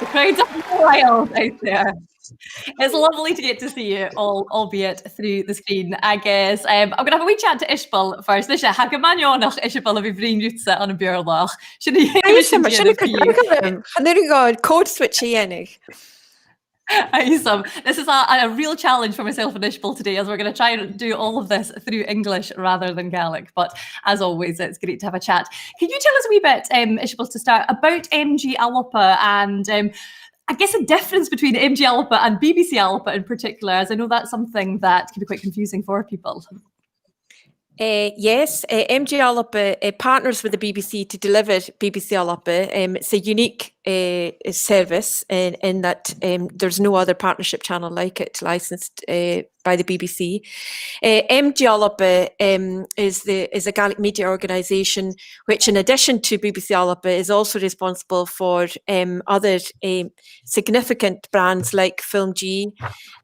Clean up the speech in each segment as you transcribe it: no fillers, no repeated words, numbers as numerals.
The crowds are wild out there. It's lovely to get to see you all, albeit through the screen, I guess. I'm going to have a wee chat to Ishbel first. Nisha, ha gymanionach Ishbel a fi brin rwtsa an y björlach. Code switch ienig. Awesome. This is a real challenge for myself and Ishbel today, as we're going to try and do all of this through English rather than Gaelic. But as always, it's great to have a chat. Can you tell us a wee bit, Ishbel, to start, about MG ALBA and I guess a difference between MG ALBA and BBC ALBA in particular, as I know that's something that can be quite confusing for people. Yes, MG ALBA partners with the BBC to deliver BBC ALBA. It's a unique service in that there's no other partnership channel like it licensed by the BBC. MG ALBA is a Gaelic media organisation which, in addition to BBC ALBA, is also responsible for other significant brands like Film G,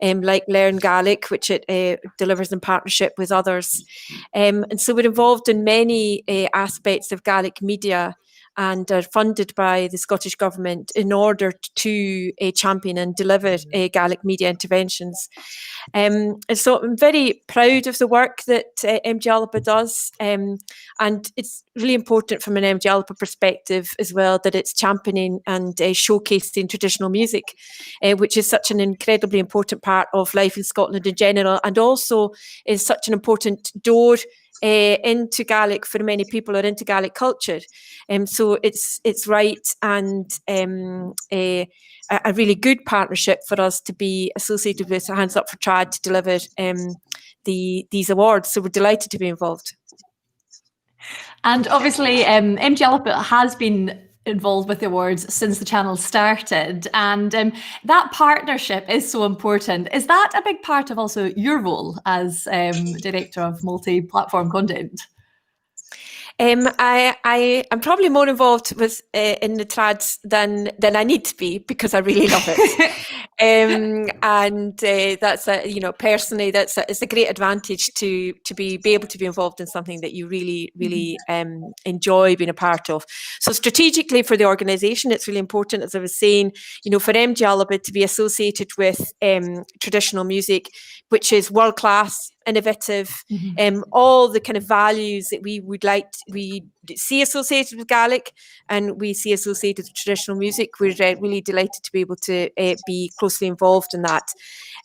like Learn Gaelic, which it delivers in partnership with others. And so we're involved in many aspects of Gaelic media and are funded by the Scottish Government in order to champion and deliver Gaelic media interventions. And so I'm very proud of the work that MG ALBA does, and it's really important from an MG ALBA perspective as well that it's championing and showcasing traditional music, which is such an incredibly important part of life in Scotland in general, and also is such an important door into Gaelic for many people, or into Gaelic culture. So it's right and a really good partnership for us to be associated with Hands Up for Trad to deliver these awards. So we're delighted to be involved. And obviously, MG ALBA has been involved with the awards since the channel started, and that partnership is so important. Is that a big part of also your role as director of multi-platform content? I'm probably more involved with in the trads than I need to be, because I really love it. And that's personally it's a great advantage to be able to be involved in something that you really enjoy being a part of. So strategically for the organisation, it's really important, as I was saying, for MG ALBA to be associated with traditional music, which is world class, innovative, all the kind of values that we see associated with Gaelic and we see associated with traditional music. We're really delighted to be able to be closely involved in that.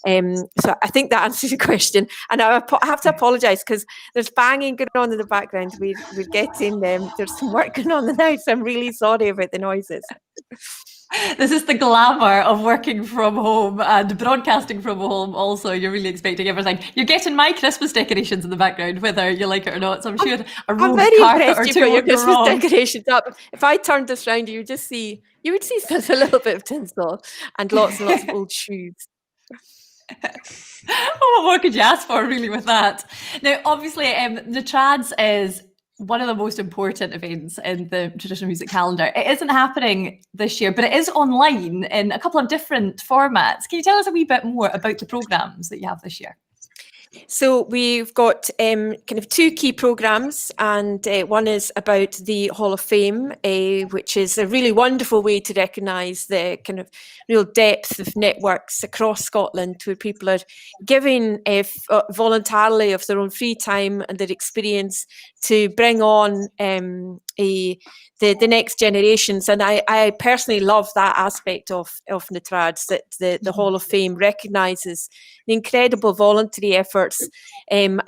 So I think that answers your question. And I have to apologise because there's banging going on in the background. We're getting there's some work going on now, so I'm really sorry about the noises. This is the glamour of working from home and broadcasting from home. Also, you're really expecting everything. You're getting my Christmas decorations in the background, whether you like it or not. So I'm sure I'm very impressed you've got your Christmas decorations up. If I turned this round, you would see there's a little bit of tinsel and lots of old shoes. What more could you ask for, really, with that? Now, obviously, the Trads is one of the most important events in the traditional music calendar. It isn't happening this year, but it is online in a couple of different formats. Can you tell us a wee bit more about the programmes that you have this year? So we've got kind of two key programmes, and one is about the Hall of Fame, which is a really wonderful way to recognise the kind of real depth of networks across Scotland, where people are giving voluntarily of their own free time and their experience to bring on the next generations. And I personally love that aspect of the Trads, that the Hall of Fame recognises the incredible voluntary efforts and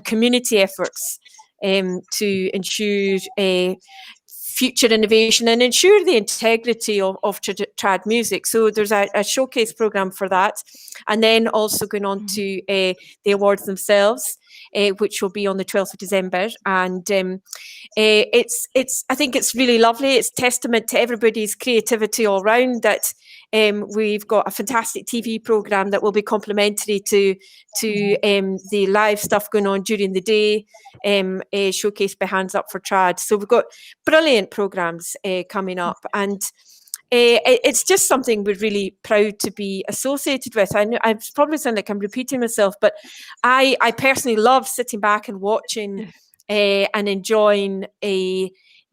community efforts to ensure future innovation and ensure the integrity of trad music. So there's a showcase programme for that. And then also going on to the awards themselves, which will be on the 12th of December. And I think it's really lovely. It's testament to everybody's creativity all round that we've got a fantastic TV programme that will be complementary to the live stuff going on during the day, showcased by Hands Up for Trad. So we've got brilliant programmes coming up, and it's just something we're really proud to be associated with. I know I probably sound like I'm repeating myself, but I personally love sitting back and watching and enjoying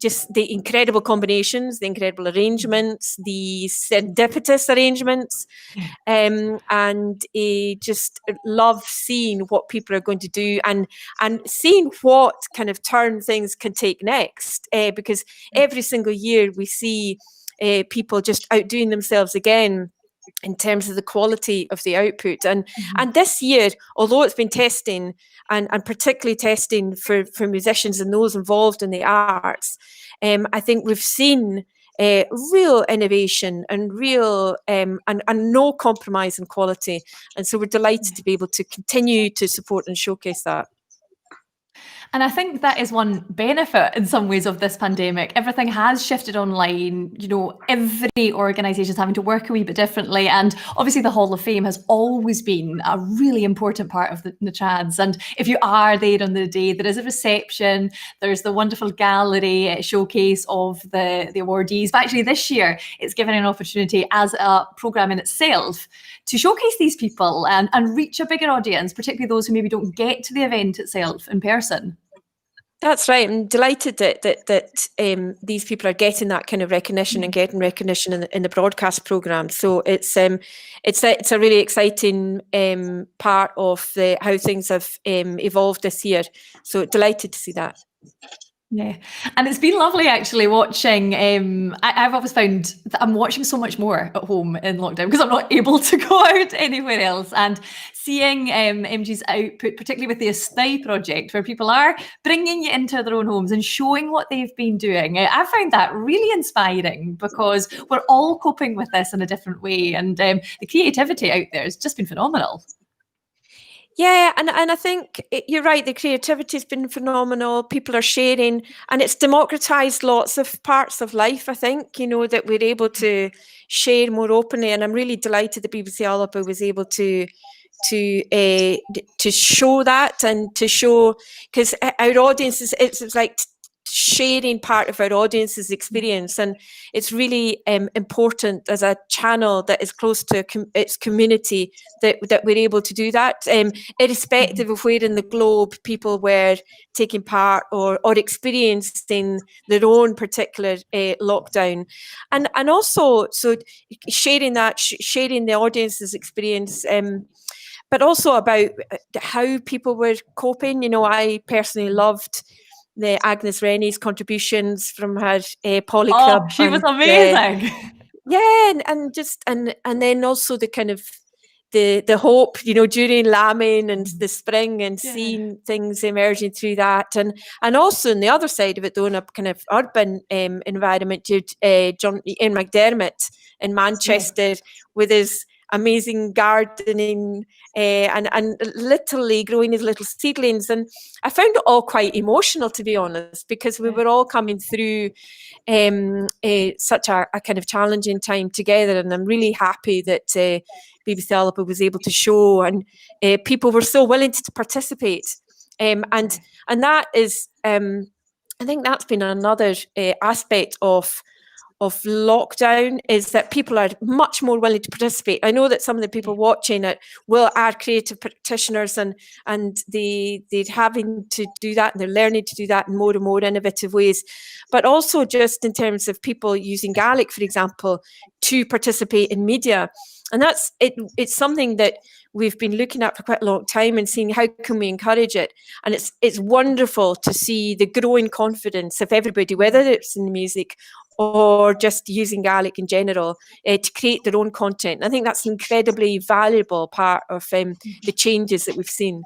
just the incredible combinations, the incredible arrangements, the serendipitous arrangements, and just love seeing what people are going to do and seeing what kind of turn things can take next, because every single year we see people just outdoing themselves again in terms of the quality of the output. And this year, although it's been testing and particularly testing for musicians and those involved in the arts, I think we've seen real innovation and real and no compromise in quality. And so we're delighted to be able to continue to support and showcase that. And I think that is one benefit in some ways of this pandemic. Everything has shifted online. You know, every organisation is having to work a wee bit differently. And obviously the Hall of Fame has always been a really important part of the trads. And if you are there on the day, there is a reception, there's the wonderful gallery showcase of the awardees. But actually this year, it's given an opportunity as a programme in itself to showcase these people and reach a bigger audience, particularly those who maybe don't get to the event itself in person. That's right. I'm delighted that these people are getting that kind of recognition and getting recognition in the broadcast programme. So it's a really exciting part of how things have evolved this year. So delighted to see that. Yeah, and it's been lovely actually watching. I've always found that I'm watching so much more at home in lockdown because I'm not able to go out anywhere else, and seeing MG's output, particularly with the Astay project, where people are bringing you into their own homes and showing what they've been doing. I found that really inspiring because we're all coping with this in a different way, and the creativity out there has just been phenomenal. Yeah, and I think you're right. The creativity has been phenomenal. People are sharing, and it's democratized lots of parts of life. I think, you know, that we're able to share more openly, and I'm really delighted that BBC ALBA was able to show that and to show, because our audiences, it's like sharing part of our audience's experience, and it's really important as a channel that is close to its community that we're able to do that, irrespective of where in the globe people were taking part or experiencing their own particular lockdown, and also so sharing the audience's experience, but also about how people were coping. You know, I personally loved the Agnes Rennie's contributions from her polyclub. Oh, she was amazing. Yeah, and then also the kind of the hope, you know, during lambing and the spring, and seeing things emerging through that, and also on the other side of it, though, in a kind of urban environment, John Ian McDermott in Manchester with his amazing gardening and literally growing his little seedlings. And I found it all quite emotional, to be honest, because we were all coming through such a kind of challenging time together. And I'm really happy that BBC ALBA was able to show, and people were so willing to participate. And that is, I think that's been another aspect of lockdown, is that people are much more willing to participate. I know that some of the people watching it are creative practitioners, and they're having to do that, and they're learning to do that in more and more innovative ways. But also just in terms of people using Gaelic, for example, to participate in media. And that's it. It's something that we've been looking at for quite a long time and seeing how can we encourage it. And it's wonderful to see the growing confidence of everybody, whether it's in the music or just using Gaelic in general, to create their own content. And I think that's an incredibly valuable part of the changes that we've seen.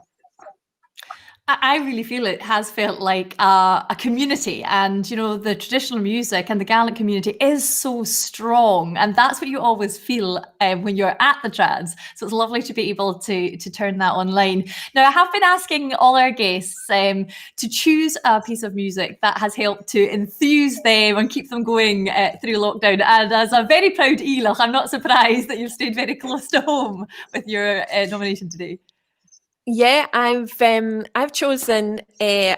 I really feel it has felt like a community, and you know, the traditional music and the Gaelic community is so strong, and that's what you always feel when you're at the trads. So it's lovely to be able to turn that online. Now, I have been asking all our guests to choose a piece of music that has helped to enthuse them and keep them going through lockdown. And as a very proud Elach, I'm not surprised that you've stayed very close to home with your nomination today. Yeah, I've chosen a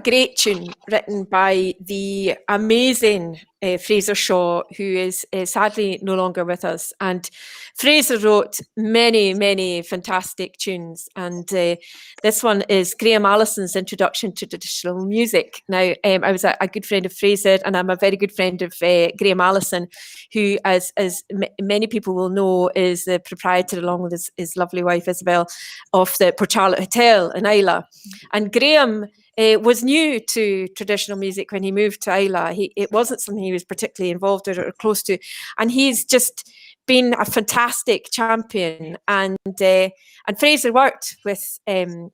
great tune written by the amazing Fraser Shaw, who is sadly no longer with us. And Fraser wrote many fantastic tunes. And this one is Graham Allison's Introduction to Traditional Music. Now, I was a good friend of Fraser, and I'm a very good friend of Graham Allison, who, as many people will know, is the proprietor, along with his lovely wife Isabel, of the Port Charlotte Hotel in Islay. And Graham was new to traditional music when he moved to Islay. It wasn't something he was particularly involved with or close to, and he's just been a fantastic champion. And Fraser worked with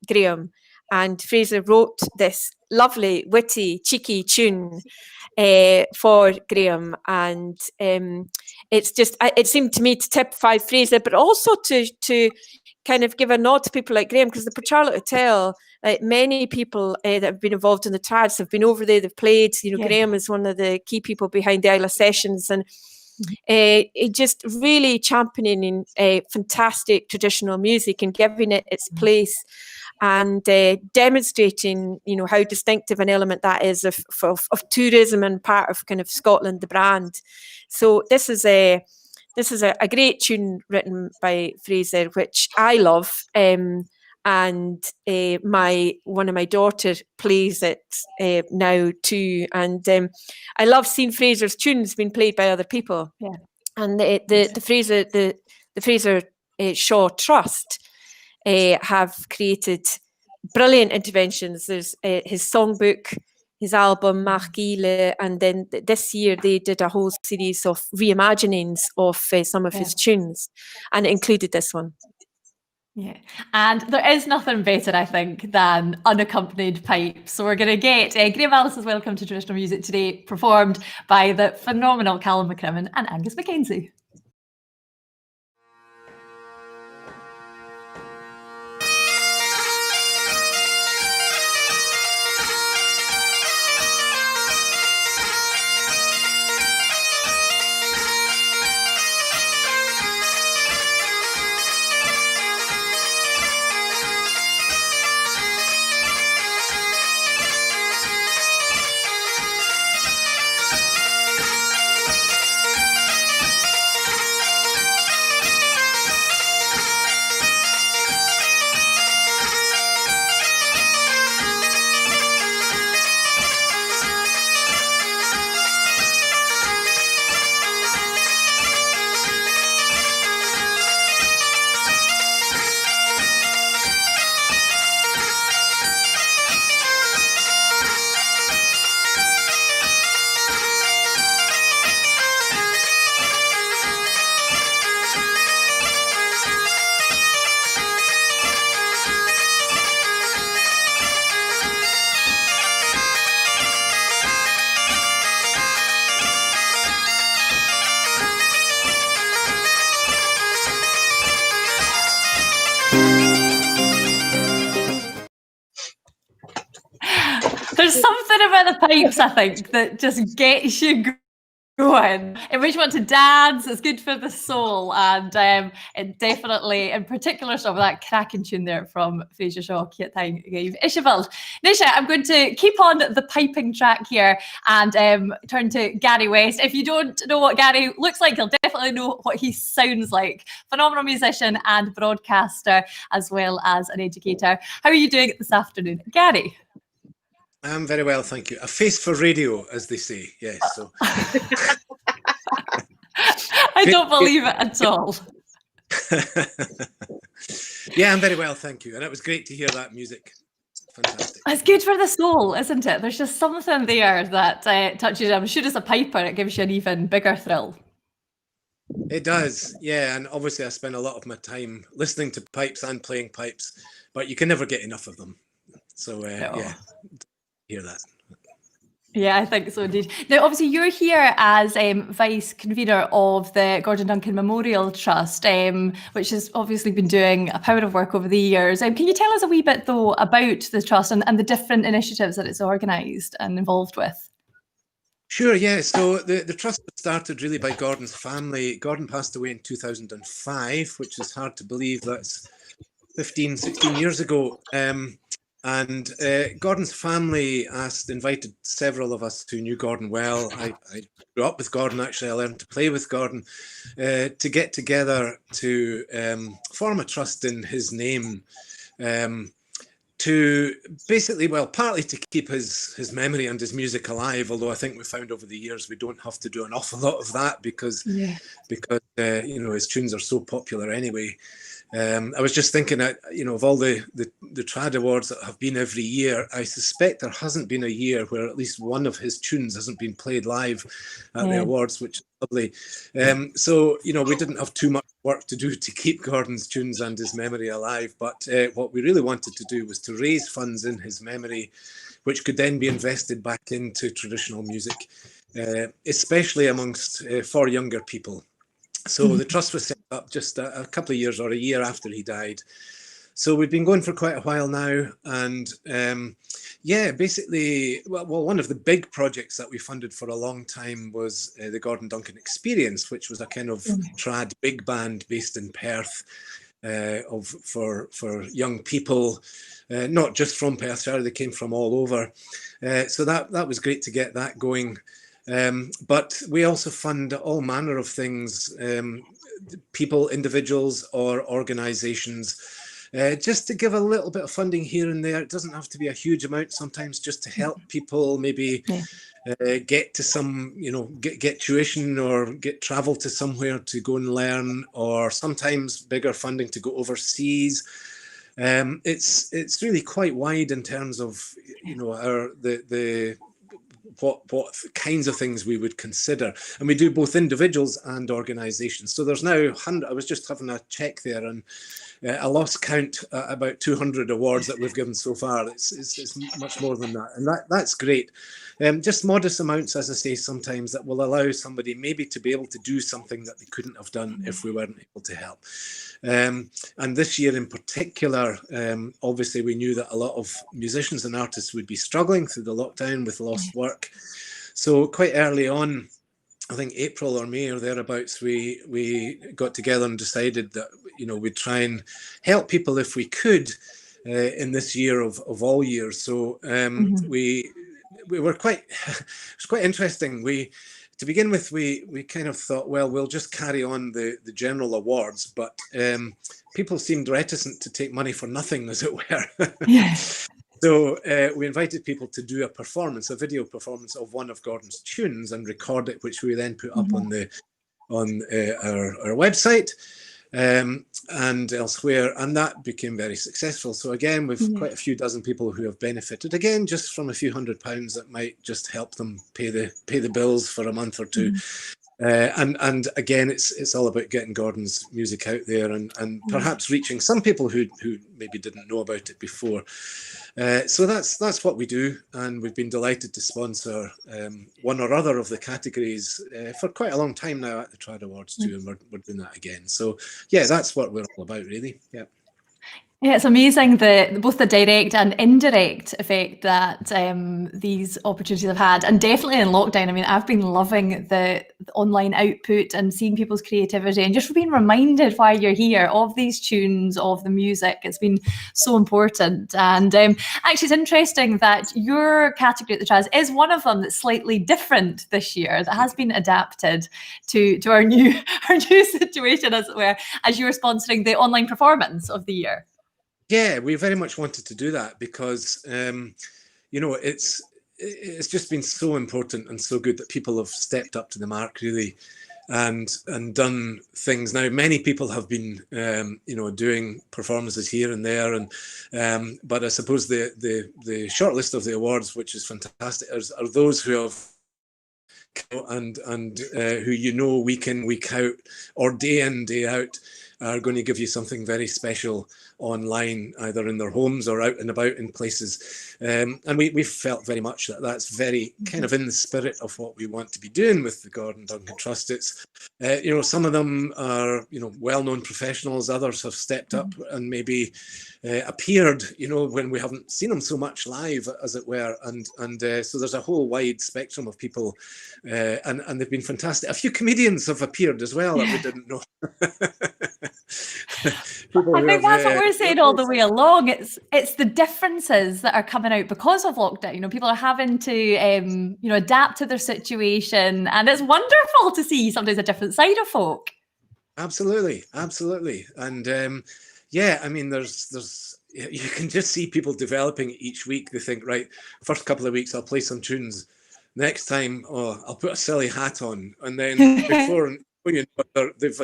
Graham, and Fraser wrote this lovely, witty, cheeky tune for Graham, and it's just, it seemed to me to typify Fraser, but also to kind of give a nod to people like Graham, because the Port Charlotte Hotel, many people that have been involved in the trads have been over there, they've played. Graham is one of the key people behind the Islay sessions, and just really championing fantastic traditional music and giving it its place, and demonstrating, how distinctive an element that is of tourism and part of kind of Scotland, the brand. So this is a great tune written by Fraser, which I love, and one of my daughters plays it now too, and I love seeing Fraser's tunes being played by other people. Yeah. And the Fraser Shaw Trust have created brilliant interventions. There's his songbook, his album Marquille, and then this year they did a whole series of reimaginings of some of his tunes, and it included this one. Yeah, and there is nothing better, I think, than unaccompanied pipes. So we're going to get Graham Allison's Welcome to Traditional Music today, performed by the phenomenal Callum McCrimmon and Angus Mackenzie. There's something about the pipes, I think, that just gets you going. It makes you want to dance. It's good for the soul, and it definitely, in particular, some of that cracking tune there from Fraser Shaw, Isabel. Nisha, I'm going to keep on the piping track here and turn to Gary West. If you don't know what Gary looks like, you'll definitely know what he sounds like. Phenomenal musician and broadcaster, as well as an educator. How are you doing this afternoon, Gary? I'm very well, thank you. A face for radio, as they say. Yes. So. I don't believe it at all. Yeah, I'm very well, thank you. And it was great to hear that music. Fantastic. It's good for the soul, isn't it? There's just something there that touches you. I'm sure as a piper, it gives you an even bigger thrill. It does, yeah. And obviously I spend a lot of my time listening to pipes and playing pipes, but you can never get enough of them. So, yeah. Hear that. Yeah, I think so indeed. Now, obviously, you're here as vice convener of the Gordon Duncan Memorial Trust, which has obviously been doing a power of work over the years. Can you tell us a wee bit, though, about the trust and the different initiatives that it's organised and involved with? Sure, yeah. So the trust started really by Gordon's family. Gordon passed away in 2005, which is hard to believe. That's 15, 16 years ago. And Gordon's family invited several of us who knew Gordon well. I grew up with Gordon, actually. I learned to play with Gordon, to get together to form a trust in his name, to basically, well, partly to keep his memory and his music alive, although I think we found over the years we don't have to do an awful lot of that because his tunes are so popular anyway. I was just thinking that, of all the trad awards that have been every year, I suspect there hasn't been a year where at least one of his tunes hasn't been played live at the awards, which is lovely. So, we didn't have too much work to do to keep Gordon's tunes and his memory alive. But what we really wanted to do was to raise funds in his memory, which could then be invested back into traditional music, especially amongst for younger people. So the trust was set up just a couple of years or a year after he died. So we've been going for quite a while now. And basically, well, one of the big projects that we funded for a long time was the Gordon Duncan Experience, which was a kind of trad big band based in Perth for young people, not just from Perth, they came from all over. So that was great to get that going. But we also fund all manner of things, people, individuals or organizations, just to give a little bit of funding here and there. It doesn't have to be a huge amount, sometimes just to help people maybe get to some, get tuition or get travel to somewhere to go and learn, or sometimes bigger funding to go overseas. It's really quite wide in terms of, what kinds of things we would consider, and we do both individuals and organizations. So there's now I was just having a check there, and I lost count about 200 awards that we've given so far. It's much more than that, and that's great. Just modest amounts, as I say, sometimes that will allow somebody maybe to be able to do something that they couldn't have done if we weren't able to help. And this year in particular, obviously we knew that a lot of musicians and artists would be struggling through the lockdown with lost work. So quite early on, I think April or May or thereabouts, we got together and decided that, we'd try and help people if we could in this year of all years. So we were it was quite interesting. To begin with, we kind of thought, well, we'll just carry on the general awards, but people seemed reticent to take money for nothing, as it were. So we invited people to do a video performance of one of Gordon's tunes and record it, which we then put up on our website and elsewhere, and that became very successful. So again, we've quite a few dozen people who have benefited, again, just from a few £100s that might just help them pay the bills for a month or two. And again, it's all about getting Gordon's music out there and perhaps reaching some people who maybe didn't know about it before. So that's what we do, and we've been delighted to sponsor one or other of the categories for quite a long time now at the Trad Awards too, and we're doing that again. So yeah, that's what we're all about, really. Yeah. Yeah, it's amazing both the direct and indirect effect that these opportunities have had, and definitely in lockdown. I mean, I've been loving the online output and seeing people's creativity, and just being reminded while you're here of these tunes, of the music. It's been so important. And actually, it's interesting that your category at the Trad is one of them that's slightly different this year, that has been adapted to our new situation, as it were, as you're sponsoring the online performance of the year. Yeah, we very much wanted to do that because, it's just been so important and so good that people have stepped up to the mark, really, and done things. Now, many people have been, doing performances here and there, and but I suppose the short list of the awards, which is fantastic, are those who have and who week in, week out, or day in, day out, are going to give you something very special online, either in their homes or out and about in places. And we felt very much that that's very kind of in the spirit of what we want to be doing with the Gordon Duncan Trust. It's, some of them are, well-known professionals. Others have stepped up and maybe appeared, when we haven't seen them so much live, as it were. And so there's a whole wide spectrum of people, and they've been fantastic. A few comedians have appeared as well that we didn't know. people I who think have, that's what we're saying all the way along. It's the differences that are coming out because of lockdown. You know, people are having to you know, adapt to their situation, and it's wonderful to see sometimes a different side of folk. Absolutely, absolutely. And yeah, I mean, there's you can just see people developing each week. They think, right, first couple of weeks I'll play some tunes. Next time, oh, I'll put a silly hat on, and then before you know, they've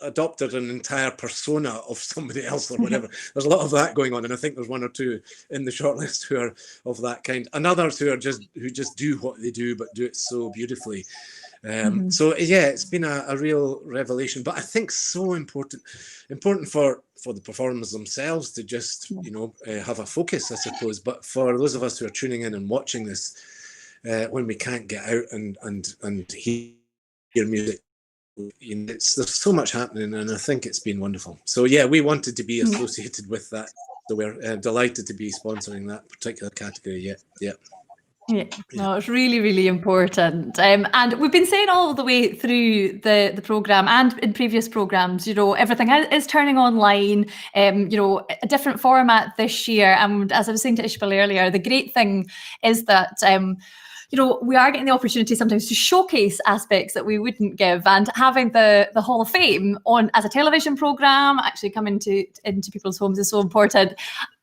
adopted an entire persona of somebody else or whatever. There's a lot of that going on, and I think there's one or two in the shortlist who are of that kind, and others who just do what they do but do it so beautifully. So yeah, it's been a real revelation, but I think so important for the performers themselves to just, you know, have a focus, I suppose. But for those of us who are tuning in and watching this, when we can't get out and hear music, you know, there's so much happening, and I think it's been wonderful. So yeah, we wanted to be associated with that, so we're delighted to be sponsoring that particular category. Yeah. Yeah, no, it's really, really important. And we've been saying all the way through the programme and in previous programmes, you know, everything is turning online, you know, a different format this year. And as I was saying to Ishbel earlier, the great thing is that, you know, we are getting the opportunity sometimes to showcase aspects that we wouldn't give, and having the Hall of Fame on as a television programme, actually coming into people's homes is so important.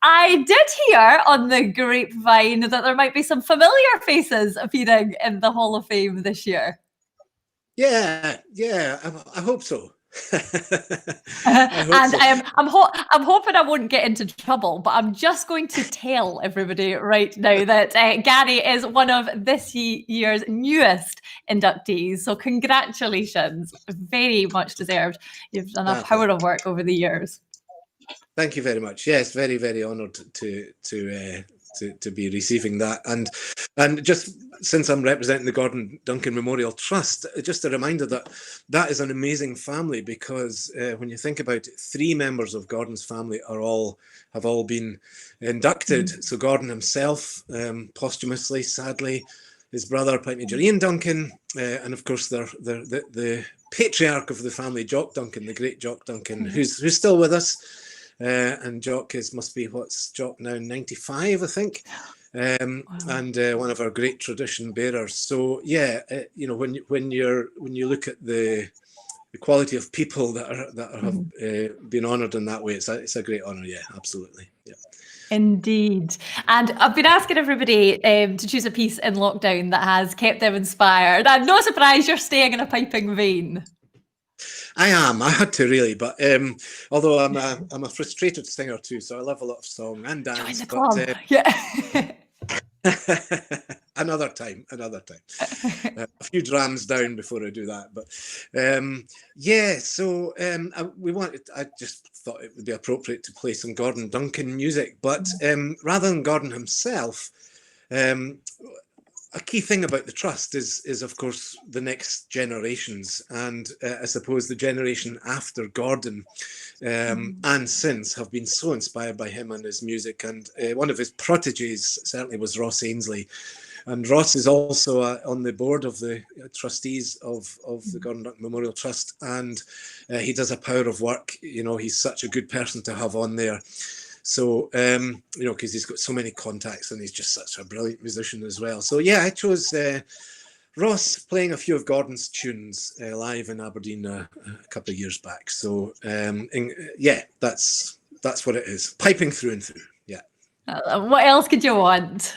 I did hear on the grapevine that there might be some familiar faces appearing in the Hall of Fame this year. Yeah, I hope so. I'm hoping I won't get into trouble, but I'm just going to tell everybody right now that Gary is one of this year's newest inductees. So congratulations, very much deserved. You've done a power of work over the years. Thank you very much. Yes, very, very honoured to be receiving that, and just since I'm representing the Gordon Duncan Memorial Trust, just a reminder that is an amazing family, because when you think about it, 3 members of Gordon's family have all been inducted. So Gordon himself, posthumously, sadly, his brother, Pipe Major Ian Duncan, and of course the patriarch of the family, Jock Duncan, the great Jock Duncan, who's still with us. And Jock must be, what's Jock now, 95, I think, wow. And one of our great tradition bearers. So yeah, you know, when you look at the quality of people that have been honoured in that way, it's a great honour. Yeah, absolutely. Yeah. Indeed. And I've been asking everybody to choose a piece in lockdown that has kept them inspired. And no surprise, you're staying in a piping vein. I had to really, but although I'm a frustrated singer too, so I love a lot of song and dance. Join the club. Yeah. Another time. A few drams down before I do that, but yeah. So I just thought it would be appropriate to play some Gordon Duncan music, but rather than Gordon himself. A key thing about the trust is of course the next generations, and I suppose the generation after Gordon and since have been so inspired by him and his music. And one of his proteges certainly was Ross Ainsley, and Ross is also on the board of the trustees of the Gordon Duncan Memorial Trust, and he does a power of work. You know, he's such a good person to have on there. So, you know, because he's got so many contacts and he's just such a brilliant musician as well. So, yeah, I chose Ross playing a few of Gordon's tunes live in Aberdeen a couple of years back. So, yeah, that's what it is. Piping through and through. Yeah. What else could you want?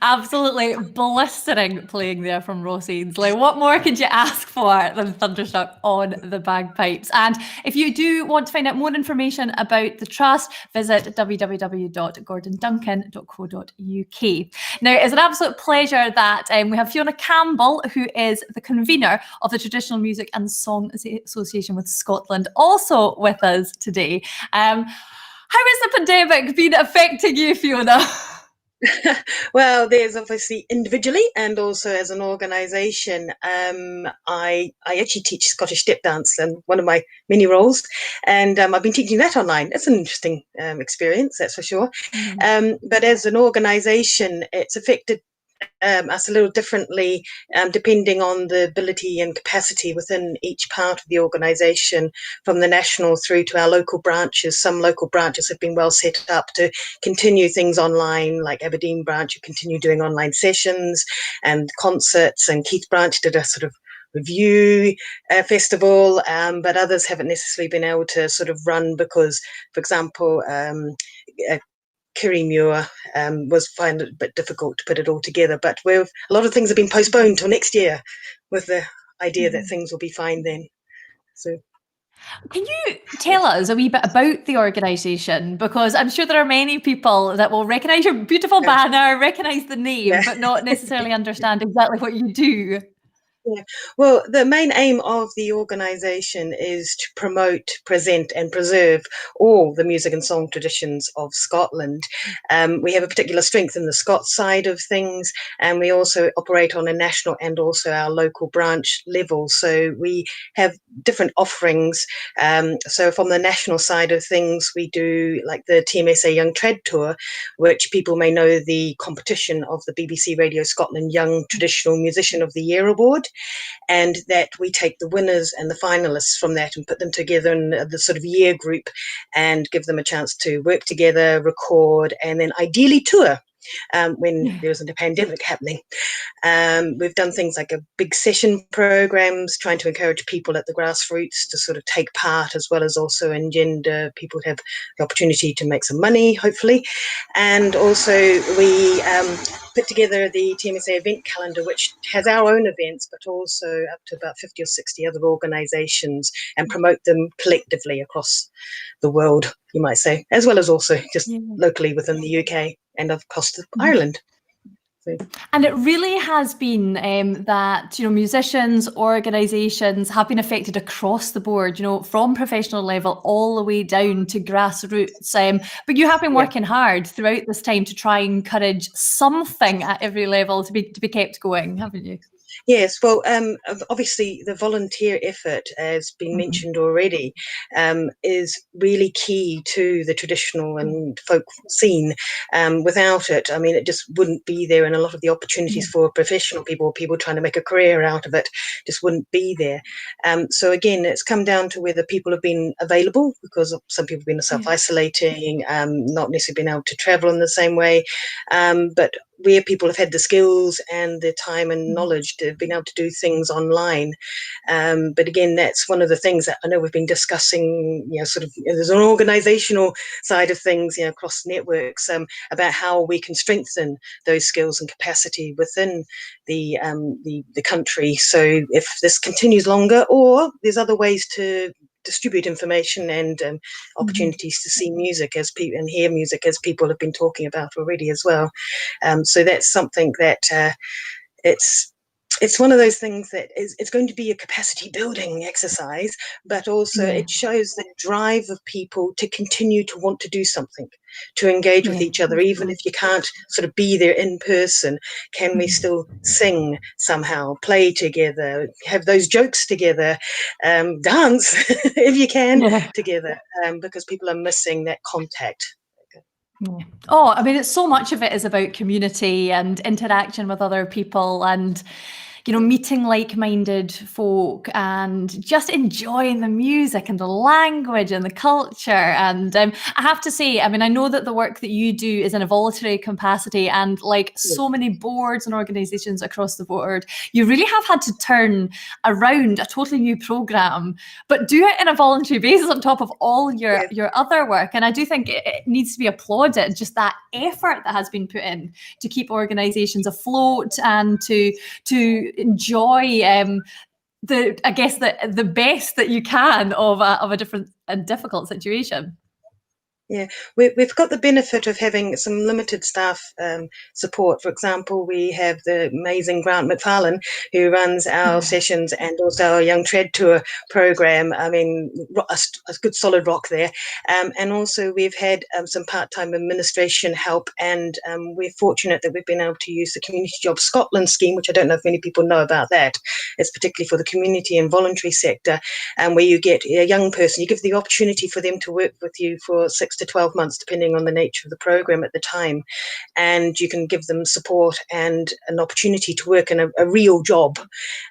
Absolutely blistering playing there from Ross Ainsley. What more could you ask for than Thunderstruck on the bagpipes? And if you do want to find out more information about the Trust, visit www.gordonduncan.co.uk. Now, it's an absolute pleasure that we have Fiona Campbell, who is the convener of the Traditional Music and Song Association with Scotland, also with us today. How has the pandemic been affecting you, Fiona? Well, there's obviously individually and also as an organisation. I actually teach Scottish step dance, and one of my many roles, and I've been teaching that online. It's an interesting experience, that's for sure. But as an organisation, it's affected us a little differently, depending on the ability and capacity within each part of the organisation, from the national through to our local branches. Some local branches have been well set up to continue things online, like Aberdeen branch, who continue doing online sessions and concerts, and Keith branch did a sort of review festival, but others haven't necessarily been able to sort of run because, for example, Kirriemuir was finding it a bit difficult to put it all together, but a lot of things have been postponed till next year, with the idea that things will be fine then. So, can you tell us a wee bit about the organisation? Because I'm sure there are many people that will recognise your beautiful banner, recognise the name, but not necessarily understand exactly what you do. Yeah. Well, the main aim of the organisation is to promote, present and preserve all the music and song traditions of Scotland. We have a particular strength in the Scots side of things, and we also operate on a national and also our local branch level. So we have different offerings. So from the national side of things, we do like the TMSA Young Trad Tour, which people may know the competition of the BBC Radio Scotland Young Traditional Musician of the Year Award. And that we take the winners and the finalists from that and put them together in the sort of year group and give them a chance to work together, record, and then ideally tour when there isn't a pandemic happening. We've done things like a big session programs, trying to encourage people at the grassroots to sort of take part, as well as also engender people to have the opportunity to make some money, hopefully. And also we put together the TMSA event calendar, which has our own events, but also up to about 50 or 60 other organisations, and promote them collectively across the world, you might say, as well as also just locally within the UK and of course Ireland. So. And it really has been that, you know, musicians, organisations have been affected across the board, you know, from professional level all the way down to grassroots. But you have been working hard throughout this time to try and encourage something at every level to be kept going, haven't you? Yes, well, obviously the volunteer effort, as been mentioned already, is really key to the traditional and folk scene. Without it, I mean, it just wouldn't be there, and a lot of the opportunities for professional people trying to make a career out of it, just wouldn't be there. So again, it's come down to whether people have been available, because some people have been self-isolating, not necessarily been able to travel in the same way, but where people have had the skills and the time and knowledge to have been able to do things online. But again, that's one of the things that I know we've been discussing, you know, sort of, there's an organisational side of things, you know, across networks, about how we can strengthen those skills and capacity within the country. So if this continues longer, or there's other ways to distribute information and opportunities to see music as people and hear music, as people have been talking about already as well. So that's something that it's one of those things that it's going to be a capacity building exercise, but also it shows the drive of people to continue to want to do something, to engage with each other, even if you can't sort of be there in person. Can we still sing somehow, play together, have those jokes together, dance if you can together, because people are missing that contact. Oh, I mean, it's so much of it is about community and interaction with other people, and meeting like-minded folk and just enjoying the music and the language and the culture. And I have to say, I mean, I know that the work that you do is in a voluntary capacity, and like so many boards and organisations across the board, you really have had to turn around a totally new programme, but do it in a voluntary basis on top of all your other work. And I do think it needs to be applauded, just that effort that has been put in to keep organisations afloat and to enjoy the best that you can of a different and difficult situation. Yeah, we've got the benefit of having some limited staff support. For example, we have the amazing Grant McFarlane, who runs our sessions and also our Young Trad Tour program. I mean, a good solid rock there. And also we've had some part-time administration help, and we're fortunate that we've been able to use the Community Jobs Scotland scheme, which I don't know if many people know about that. It's particularly for the community and voluntary sector, where you get a young person, you give the opportunity for them to work with you for 6 to 12 months, depending on the nature of the program at the time, and you can give them support and an opportunity to work in a real job.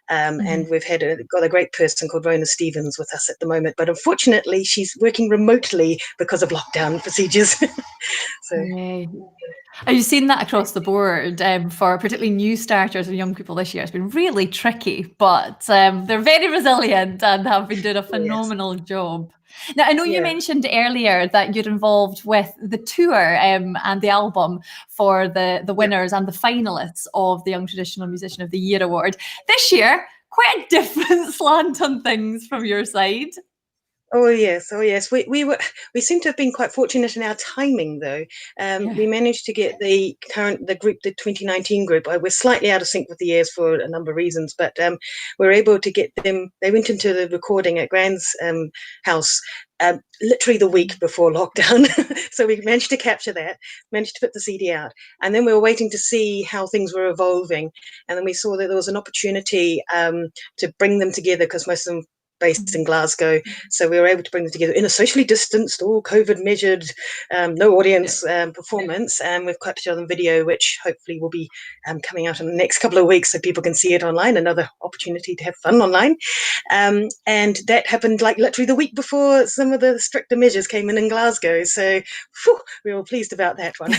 And we've got a great person called Rona Stevens with us at the moment, but unfortunately she's working remotely because of lockdown procedures. Have you seen that across the board for particularly new starters and young people this year? It's been really tricky, but they're very resilient and have been doing a phenomenal job. Now, I know you mentioned earlier that you're involved with the tour and the album for the winners and the finalists of the Young Traditional Musician of the Year Award. This year, quite a different slant on things from your side. Oh yes. We seem to have been quite fortunate in our timing, though. We managed to get the 2019 group. We're slightly out of sync with the years for a number of reasons, but we're able to get them. They went into the recording at Grand's house literally the week before lockdown. So we managed to capture that, managed to put the CD out, and then we were waiting to see how things were evolving. And then we saw that there was an opportunity to bring them together, because most of them based in Glasgow, so we were able to bring them together in a socially distanced, all COVID measured, no audience performance, and we've captured on video, which hopefully will be coming out in the next couple of weeks so people can see it online. Another opportunity to have fun online, and that happened like literally the week before some of the stricter measures came in Glasgow, so we were pleased about that one.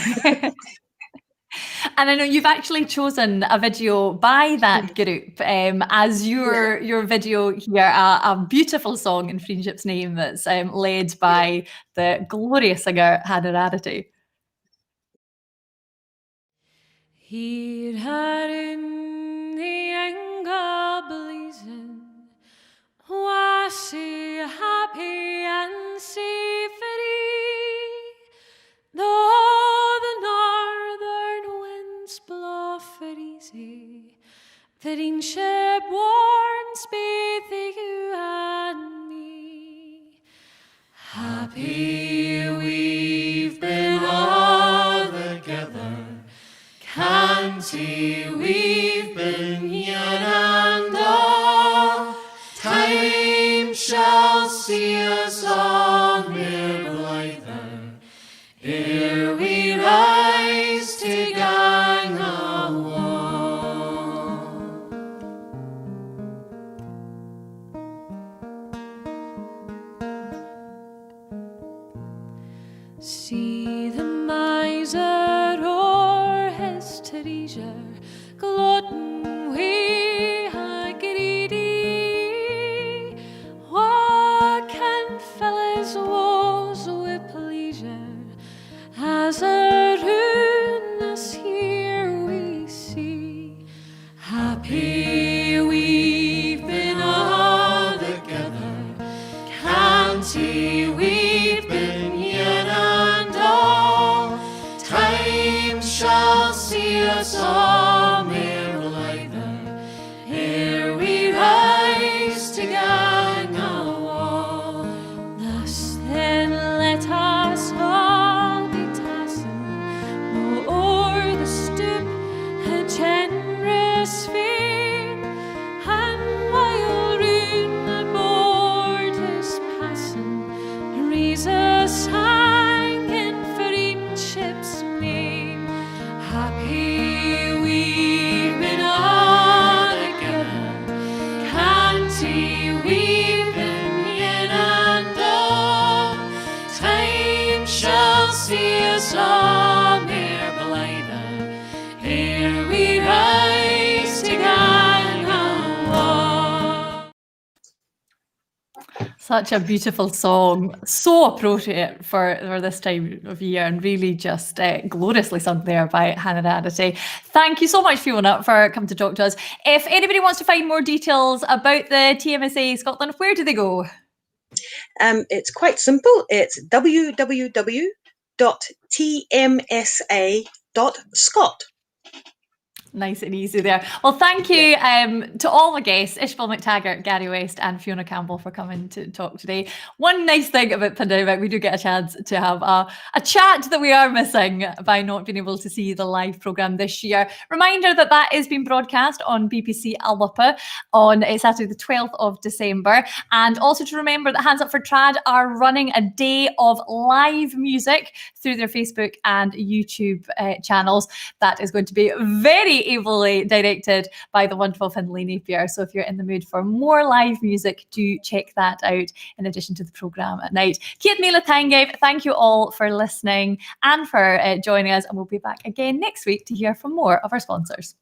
And I know you've actually chosen a video by that group as your video here, a beautiful song in Friendship's name that's led by the glorious singer Hannah Rarity. Here in the anger blazing, was she happy and see free? Though the northern winds blow freezy, friendship warms both you and me. Happy we've been all together, canty we've been young and all. Time shall see us all mere blither, ere we rise to gang a wall. See the miser o'er his treasure gloating we are greedy. What can fill his woes with pleasure, as a rudeness here we see? Happy we've been all together, canty we've been young and all. Time shall see us all mere blither, ere we rise to gang a wall. Thus then let us all be tassing, no o'er the stoop a generous fame, and while round the board is passing, raise a sang in friendship's name. Happy a summer blythe, ere we rise to gang awa. Such a beautiful song, so appropriate for this time of year, and really just gloriously sung there by Hannah Rarity. Thank you so much, Fiona, for coming to talk to us. If anybody wants to find more details about the TMSA Scotland, where do they go? It's quite simple. It's www.tmsa.scot. Nice and easy there. Well, thank you to all the guests, Ishbel McTaggart, Gary West and Fiona Campbell, for coming to talk today. One nice thing about pandemic, we do get a chance to have a chat that we are missing by not being able to see the live programme this year. Reminder that is being broadcast on BBC ALBA on Saturday the 12th of December. And also to remember that Hands Up for Trad are running a day of live music through their Facebook and YouTube channels. That is going to be very ably directed by the wonderful Finlay Napier. So if you're in the mood for more live music, do check that out in addition to the programme at night. Kate Mila Tangev, thank you all for listening and for joining us, and we'll be back again next week to hear from more of our sponsors.